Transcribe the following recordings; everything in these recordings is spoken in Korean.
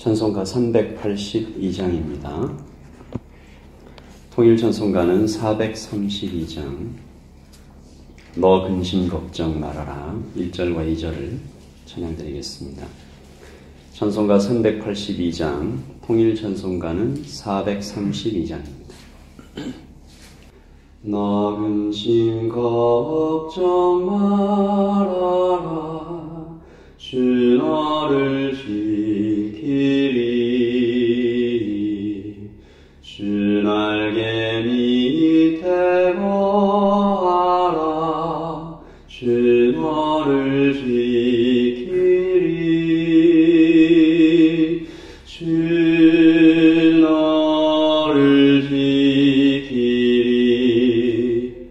찬송가 382장입니다. 통일찬송가는 432장 너 근심 걱정 말아라 1절과 2절을 찬양드리겠습니다. 찬송가 382장 통일찬송가는 432장입니다. 너 근심 걱정 말아라 주 너를 지키리 주 날개 밑에 거하라 주 너를 지키리 주 너를 지키리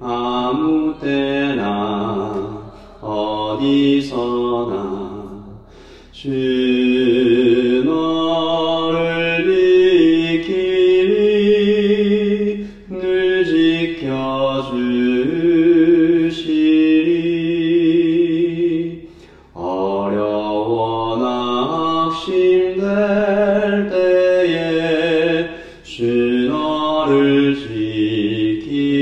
아무 때나 어디서나 주 너를 지키리 늘 지켜주시리 어려워 낙심될 때에 주 너를 지키리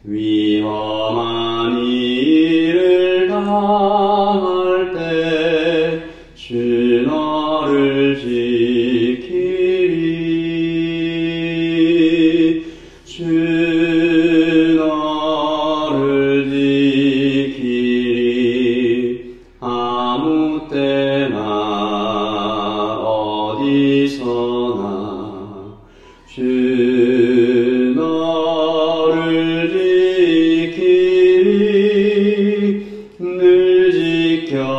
위험한 일을 당할 때 주 너를 지키리 주 너를 지키리 아무 때나 어디서나 주 너를 지키리 늘 지켜주시리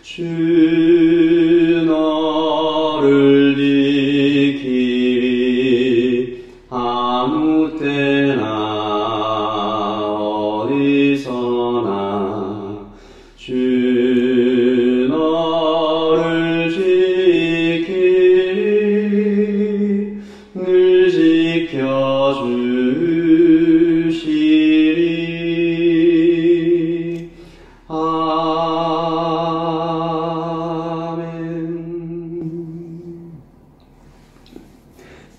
주 너를 지키리 아무 때나 어디서나 주 너를 지키리 늘 지켜주시리 아멘.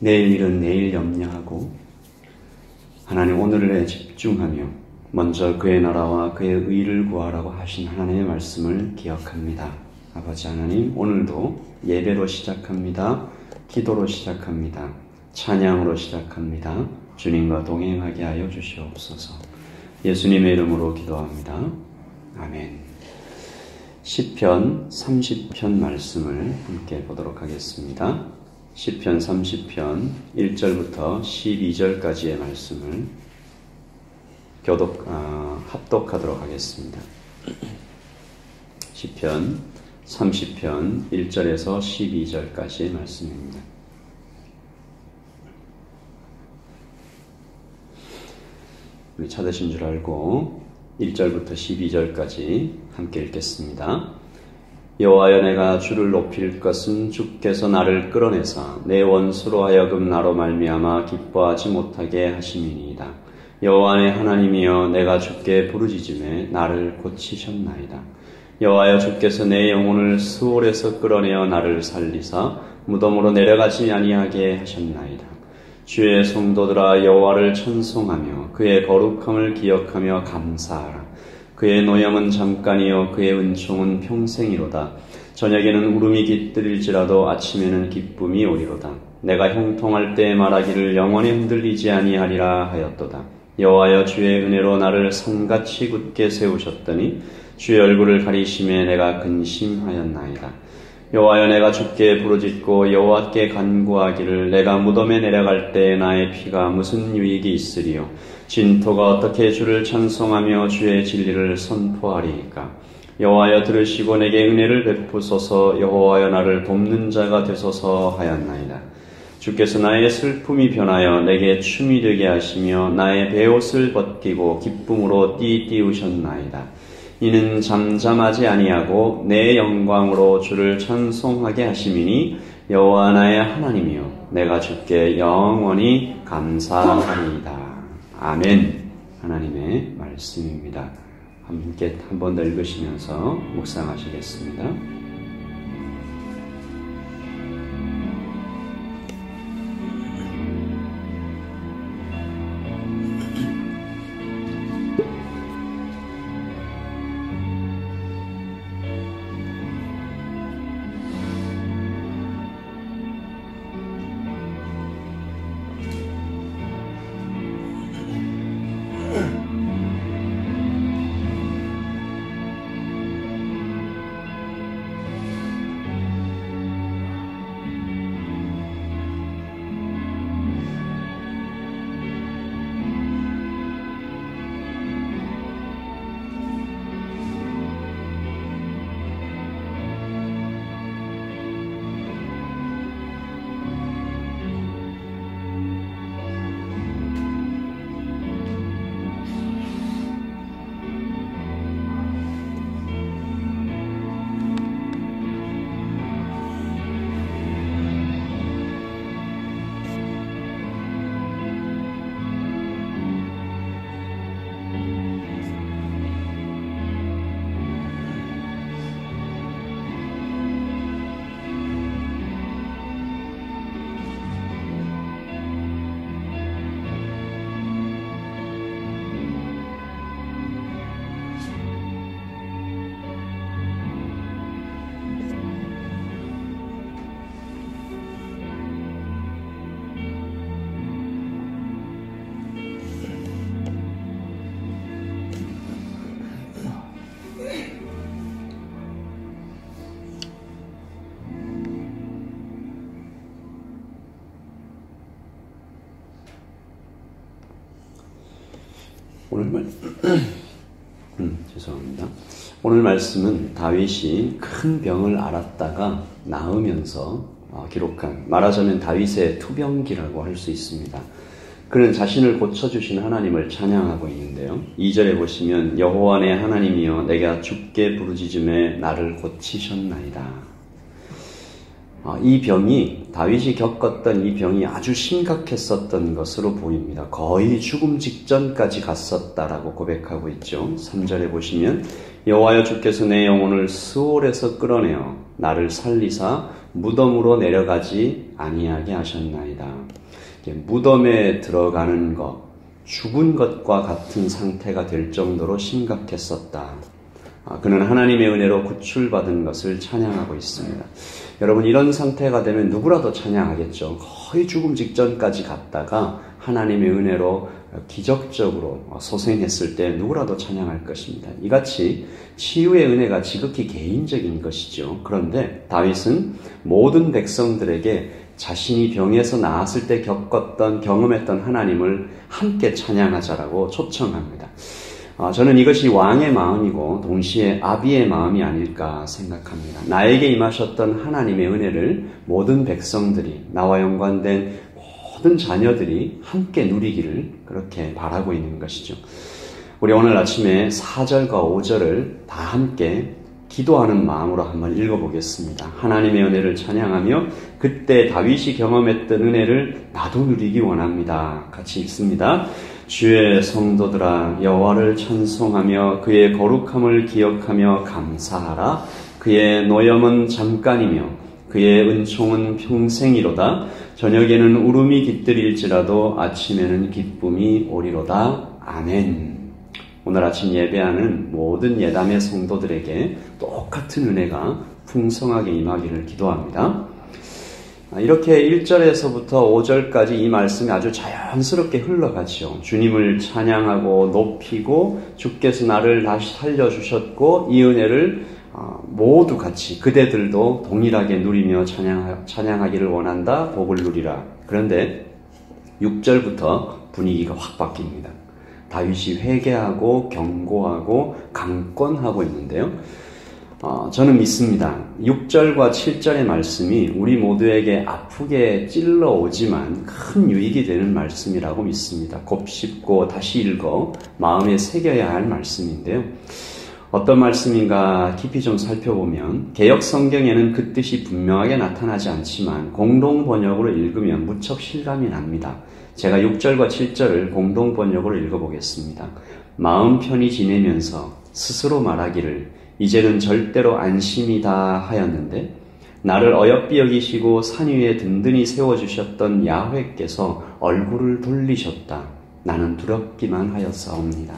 내일 일은 내일 염려하고 하나님 오늘에 집중하며 먼저 그의 나라와 그의 의를 구하라고 하신 하나님의 말씀을 기억합니다. 아버지 하나님, 오늘도 예배로 시작합니다. 기도로 시작합니다. 찬양으로 시작합니다. 주님과 동행하게 하여 주시옵소서. 예수님의 이름으로 기도합니다. 아멘. 시편 30편 말씀을 함께 보도록 하겠습니다. 시편 30편 1절부터 12절까지의 말씀을 합독하도록 하겠습니다. 시편 30편 1절에서 12절까지의 말씀입니다. 우리 찾으신 줄 알고 1절부터 12절까지 함께 읽겠습니다. 여호와여, 내가 주를 높일 것은 주께서 나를 끌어내사 내 원수로 하여금 나로 말미암아 기뻐하지 못하게 하심이니이다. 여호와 내 하나님이여, 내가 주께 부르짖음에 나를 고치셨나이다. 여호와여, 주께서 내 영혼을 스올에서 끌어내어 나를 살리사 무덤으로 내려가지 아니하게 하셨나이다. 주의 성도들아, 여호와를 찬송하며 그의 거룩함을 기억하며 감사하라. 그의 노염은 잠깐이요 그의 은총은 평생이로다. 저녁에는 울음이 깃들일지라도 아침에는 기쁨이 오리로다. 내가 형통할 때 말하기를 영원히 흔들리지 아니하리라 하였도다. 여호와여, 주의 은혜로 나를 산같이 굳게 세우셨더니 주의 얼굴을 가리심에 내가 근심하였나이다. 여호와여, 내가 주께 부르짖고 여호와께 간구하기를 내가 무덤에 내려갈 때 나의 피가 무슨 유익이 있으리요. 진토가 어떻게 주를 찬송하며 주의 진리를 선포하리이까. 여호와여, 들으시고 내게 은혜를 베푸소서. 여호와여, 나를 돕는 자가 되소서 하였나이다. 주께서 나의 슬픔이 변하여 내게 춤이 되게 하시며 나의 베옷을 벗기고 기쁨으로 띠띠우셨나이다. 이는 잠잠하지 아니하고 내 영광으로 주를 찬송하게 하심이니 여호와 나의 하나님이여, 내가 주께 영원히 감사하리이다. 아멘. 하나님의 말씀입니다. 함께 한 번 더 읽으시면서 묵상하시겠습니다. 죄송합니다. 오늘 말씀은 다윗이 큰 병을 앓았다가 나으면서 기록한, 말하자면 다윗의 투병기라고 할 수 있습니다. 그는 자신을 고쳐주신 하나님을 찬양하고 있는데요. 2절에 보시면 여호와 내 하나님이여 내가 주께 부르짖음에 나를 고치셨나이다. 이 병이, 다윗이 겪었던 이 병이 아주 심각했었던 것으로 보입니다. 거의 죽음 직전까지 갔었다라고 고백하고 있죠. 3절에 보시면 여호와여 주께서 내 영혼을 스올에서 끌어내어 나를 살리사 무덤으로 내려가지 아니하게 하셨나이다. 무덤에 들어가는 것, 죽은 것과 같은 상태가 될 정도로 심각했었다. 그는 하나님의 은혜로 구출받은 것을 찬양하고 있습니다. 여러분, 이런 상태가 되면 누구라도 찬양하겠죠. 거의 죽음 직전까지 갔다가 하나님의 은혜로 기적적으로 소생했을 때 누구라도 찬양할 것입니다. 이같이 치유의 은혜가 지극히 개인적인 것이죠. 그런데 다윗은 모든 백성들에게 자신이 병에서 나았을 때 경험했던 하나님을 함께 찬양하자라고 초청합니다. 저는 이것이 왕의 마음이고 동시에 아비의 마음이 아닐까 생각합니다. 나에게 임하셨던 하나님의 은혜를 모든 백성들이, 나와 연관된 모든 자녀들이 함께 누리기를 그렇게 바라고 있는 것이죠. 우리 오늘 아침에 4절과 5절을 다 함께 기도하는 마음으로 한번 읽어보겠습니다. 하나님의 은혜를 찬양하며 그때 다윗이 경험했던 은혜를 나도 누리기 원합니다. 같이 읽습니다. 주의 성도들아 여호와를 찬송하며 그의 거룩함을 기억하며 감사하라. 그의 노염은 잠깐이며 그의 은총은 평생이로다. 저녁에는 울음이 깃들일지라도 아침에는 기쁨이 오리로다. 아멘. 오늘 아침 예배하는 모든 예담의 성도들에게 똑같은 은혜가 풍성하게 임하기를 기도합니다. 이렇게 1절에서부터 5절까지 이 말씀이 아주 자연스럽게 흘러가죠. 주님을 찬양하고 높이고 주께서 나를 다시 살려주셨고 이 은혜를 모두 같이 그대들도 동일하게 누리며 찬양하기를 원한다. 복을 누리라. 그런데 6절부터 분위기가 확 바뀝니다. 다윗이 회개하고 경고하고 강권하고 있는데요. 저는 믿습니다. 6절과 7절의 말씀이 우리 모두에게 아프게 찔러오지만 큰 유익이 되는 말씀이라고 믿습니다. 곱씹고 다시 읽어 마음에 새겨야 할 말씀인데요. 어떤 말씀인가 깊이 좀 살펴보면 개역 성경에는 그 뜻이 분명하게 나타나지 않지만 공동 번역으로 읽으면 무척 실감이 납니다. 제가 6절과 7절을 공동 번역으로 읽어보겠습니다. 마음 편히 지내면서 스스로 말하기를 이제는 절대로 안심이다 하였는데 나를 어여삐 여기시고 산 위에 든든히 세워주셨던 야훼께서 얼굴을 돌리셨다. 나는 두렵기만 하였사옵니다.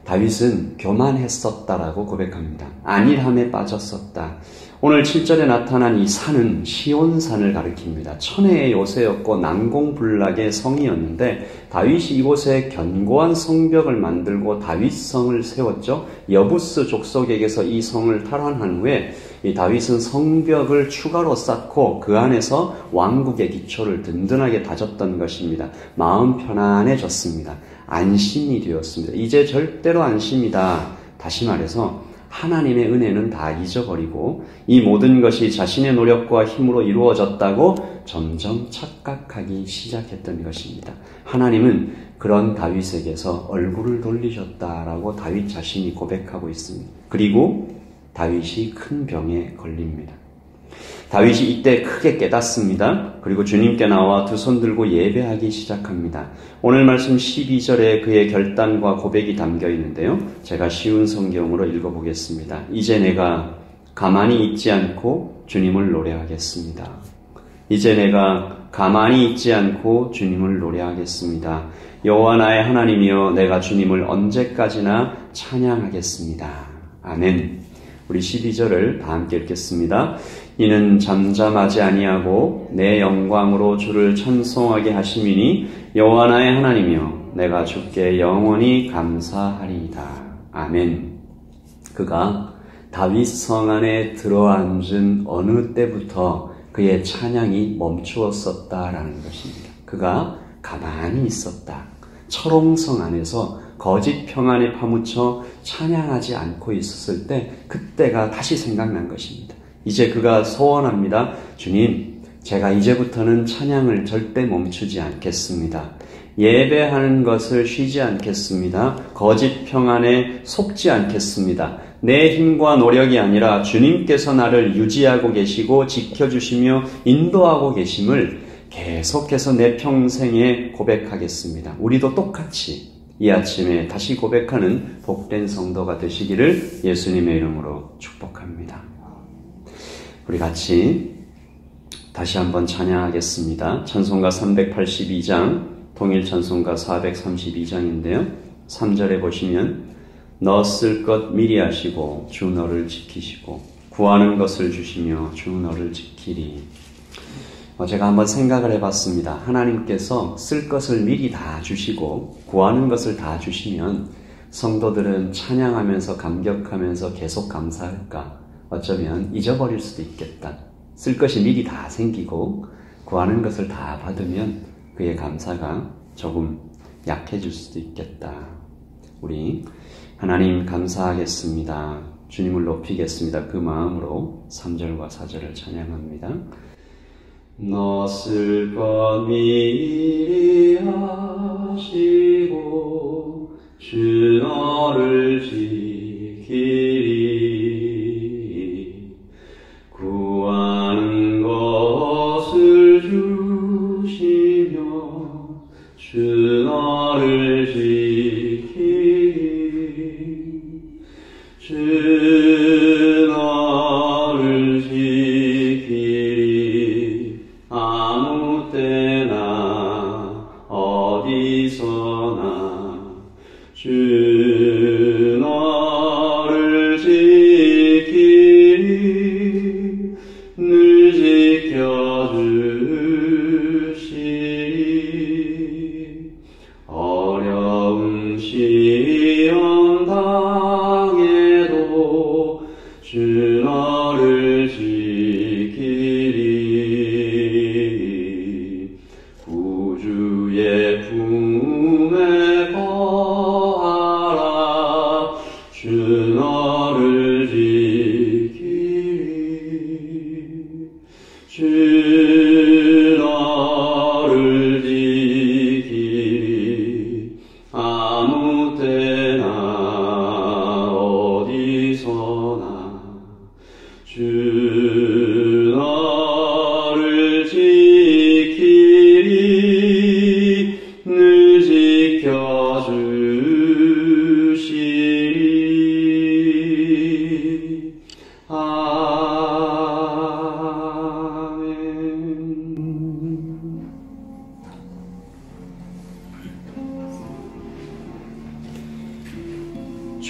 다윗은 교만했었다라고 고백합니다. 안일함에 빠졌었다. 오늘 7절에 나타난 이 산은 시온산을 가리킵니다. 천혜의 요새였고 난공불락의 성이었는데 다윗이 이곳에 견고한 성벽을 만들고 다윗성을 세웠죠. 여부스 족속에게서 이 성을 탈환한 후에 이 다윗은 성벽을 추가로 쌓고 그 안에서 왕국의 기초를 든든하게 다졌던 것입니다. 마음 편안해졌습니다. 안심이 되었습니다. 이제 절대로 안심이다. 다시 말해서 하나님의 은혜는 다 잊어버리고 이 모든 것이 자신의 노력과 힘으로 이루어졌다고 점점 착각하기 시작했던 것입니다. 하나님은 그런 다윗에게서 얼굴을 돌리셨다라고 다윗 자신이 고백하고 있습니다. 그리고 다윗이 큰 병에 걸립니다. 다윗이 이때 크게 깨닫습니다. 그리고 주님께 나와 두 손 들고 예배하기 시작합니다. 오늘 말씀 12절에 그의 결단과 고백이 담겨 있는데요. 제가 쉬운 성경으로 읽어보겠습니다. 이제 내가 가만히 있지 않고 주님을 노래하겠습니다. 이제 내가 가만히 있지 않고 주님을 노래하겠습니다. 여호와 나의 하나님이여 내가 주님을 언제까지나 찬양하겠습니다. 아멘. 우리 12절을 다 함께 읽겠습니다. 이는 잠잠하지 아니하고 내 영광으로 주를 찬송하게 하심이니 여호와 나의 하나님이여 내가 주께 영원히 감사하리이다. 아멘. 그가 다윗 성 안에 들어앉은 어느 때부터 그의 찬양이 멈추었었다라는 것입니다. 그가 가만히 있었다. 철옹성 안에서 거짓 평안에 파묻혀 찬양하지 않고 있었을 때 그때가 다시 생각난 것입니다. 이제 그가 소원합니다. 주님, 제가 이제부터는 찬양을 절대 멈추지 않겠습니다. 예배하는 것을 쉬지 않겠습니다. 거짓 평안에 속지 않겠습니다. 내 힘과 노력이 아니라 주님께서 나를 유지하고 계시고 지켜주시며 인도하고 계심을 계속해서 내 평생에 고백하겠습니다. 우리도 똑같이 이 아침에 다시 고백하는 복된 성도가 되시기를 예수님의 이름으로 축복합니다. 우리 같이 다시 한번 찬양하겠습니다. 찬송가 382장, 통일 찬송가 432장인데요. 3절에 보시면 너 쓸 것 미리 하시고 주 너를 지키시고 구하는 것을 주시며 주 너를 지키리. 제가 한번 생각을 해봤습니다. 하나님께서 쓸 것을 미리 다 주시고 구하는 것을 다 주시면 성도들은 찬양하면서 감격하면서 계속 감사할까? 어쩌면 잊어버릴 수도 있겠다. 쓸 것이 미리 다 생기고 구하는 것을 다 받으면 그의 감사가 조금 약해질 수도 있겠다. 우리 하나님 감사하겠습니다. 주님을 높이겠습니다. 그 마음으로 3절과 4절을 찬양합니다. 너 쓸 것 미리 하시고 주 너를 지키리 구하는 것을 주시며 주 너를 지키리 주 너를 지키리 아무 때나 어디서나 주 너를 지키리 늘 지켜주시리 어려운 시험 당해도 주 너를 지키리 구주의 품에 거하라 주 너를 지키리 주 너를 지키리 아무 때나 어디서나 주 너를 지키리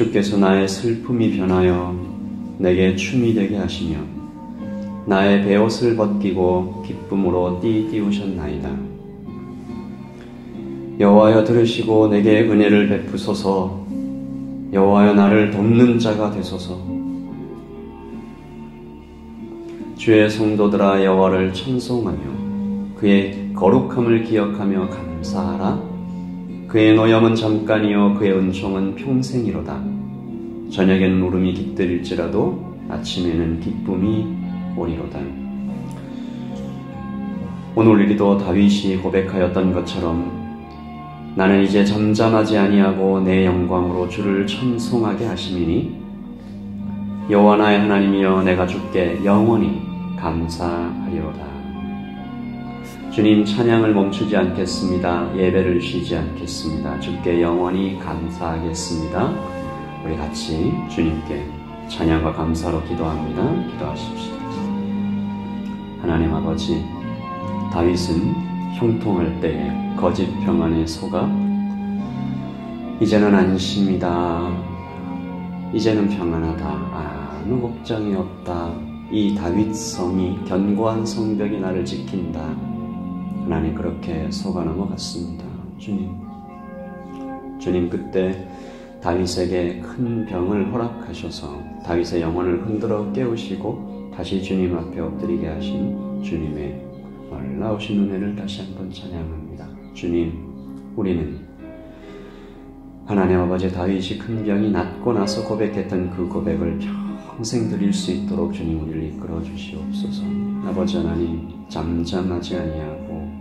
주께서 나의 슬픔이 변하여 내게 춤이 되게 하시며 나의 베옷을 벗기고 기쁨으로 띠우셨나이다. 여호와여 들으시고 내게 은혜를 베푸소서. 여호와여 나를 돕는 자가 되소서. 주의 성도들아 여호와를 찬송하며 그의 거룩함을 기억하며 감사하라. 그의 노염은 잠깐이요 그의 은총은 평생이로다. 저녁에는 울음이 깃들일지라도 아침에는 기쁨이 오리로다. 오늘 우리도 다윗이 고백하였던 것처럼 나는 이제 잠잠하지 아니하고 내 영광으로 주를 찬송하게 하심이니 여호와 나의 하나님이여 내가 주께 영원히 감사하리로다. 주님 찬양을 멈추지 않겠습니다. 예배를 쉬지 않겠습니다. 주께 영원히 감사하겠습니다. 우리 같이 주님께 찬양과 감사로 기도합니다. 기도하십시오. 하나님 아버지, 다윗은 형통할 때에 거짓 평안에 속아 이제는 안심이다. 이제는 평안하다. 아무 걱정이 없다. 이 다윗성이 견고한 성벽이 나를 지킨다. 하나님 그렇게 속아 넘어갔습니다. 주님 그때 다윗에게 큰 병을 허락하셔서 다윗의 영혼을 흔들어 깨우시고 다시 주님 앞에 엎드리게 하신 주님의 놀라우신 은혜를 다시 한번 찬양합니다. 주님, 우리는 하나님 아버지 다윗이 큰 병이 낫고 나서 고백했던 그 고백을 평생 드릴 수 있도록 주님 우리를 이끌어 주시옵소서. 아버지 하나님, 잠잠하지 아니하고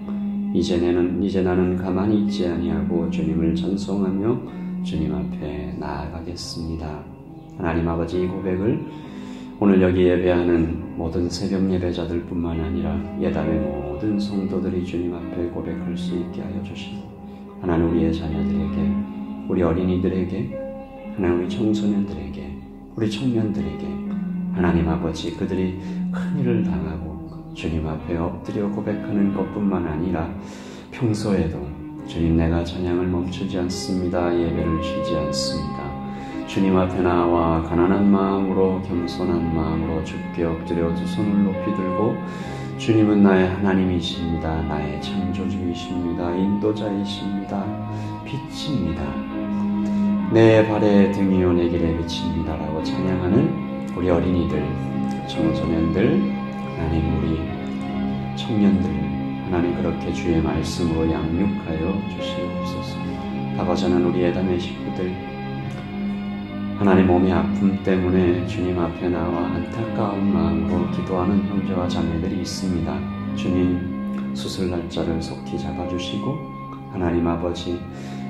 이제 나는 가만히 있지 아니하고 주님을 찬송하며 주님 앞에 나아가겠습니다. 하나님 아버지 이 고백을 오늘 여기 예배하는 모든 새벽 예배자들 뿐만 아니라 예담의 모든 성도들이 주님 앞에 고백할 수 있게 하여 주시고 하나님 우리의 자녀들에게 우리 어린이들에게 하나님 우리 청소년들에게 우리 청년들에게 하나님 아버지 그들이 큰일을 당하고 주님 앞에 엎드려 고백하는 것뿐만 아니라 평소에도 주님 내가 찬양을 멈추지 않습니다. 예배를 쉬지 않습니다. 주님 앞에 나와 가난한 마음으로 겸손한 마음으로 주께 엎드려 두 손을 높이 들고 주님은 나의 하나님이십니다. 나의 창조주이십니다. 인도자이십니다. 빛입니다. 내 발의 등이요 내 길의 빛입니다. 라고 찬양하는 우리 어린이들, 청소년들, 하나님 우리 청년들 하나님 그렇게 주의 말씀으로 양육하여 주시옵소서. 다가자는 우리 예담의 식구들 하나님 몸의 아픔 때문에 주님 앞에 나와 안타까운 마음으로 기도하는 형제와 자매들이 있습니다. 주님 수술 날짜를 속히 잡아주시고 하나님 아버지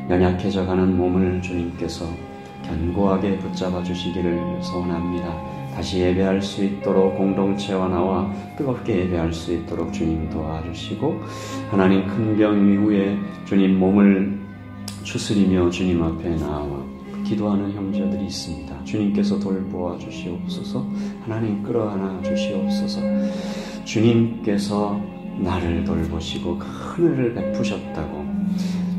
연약해져가는 몸을 주님께서 견고하게 붙잡아 주시기를 소원합니다. 다시 예배할 수 있도록 공동체와 나와 뜨겁게 예배할 수 있도록 주님 도와주시고 하나님 큰 병 이후에 주님 몸을 추스리며 주님 앞에 나와 기도하는 형제들이 있습니다. 주님께서 돌보아 주시옵소서. 하나님 끌어안아 주시옵소서. 주님께서 나를 돌보시고 큰 은혜를 베푸셨다고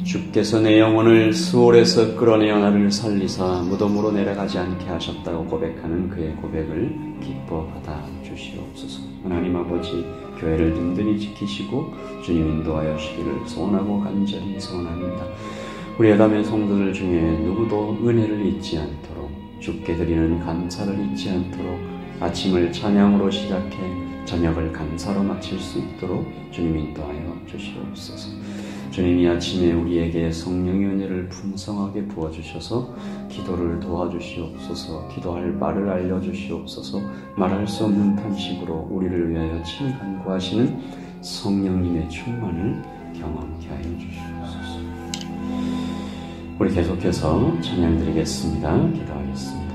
주께서 내 영혼을 수월에서 끌어내어 나를 살리사 무덤으로 내려가지 않게 하셨다고 고백하는 그의 고백을 기뻐 받아 주시옵소서. 하나님 아버지 교회를 든든히 지키시고 주님 인도하여 주시기를 소원하고 간절히 소원합니다. 우리 예담의 성도들 중에 누구도 은혜를 잊지 않도록 주께 드리는 감사를 잊지 않도록 아침을 찬양으로 시작해 저녁을 감사로 마칠 수 있도록 주님 인도하여 주시옵소서. 주님이 아침에 우리에게 성령의 은혜를 풍성하게 부어주셔서 기도를 도와주시옵소서. 기도할 말을 알려주시옵소서. 말할 수 없는 탄식으로 우리를 위하여 친히 간구하시는 성령님의 충만을 경험케 하여 주시옵소서. 우리 계속해서 찬양 드리겠습니다. 기도하겠습니다.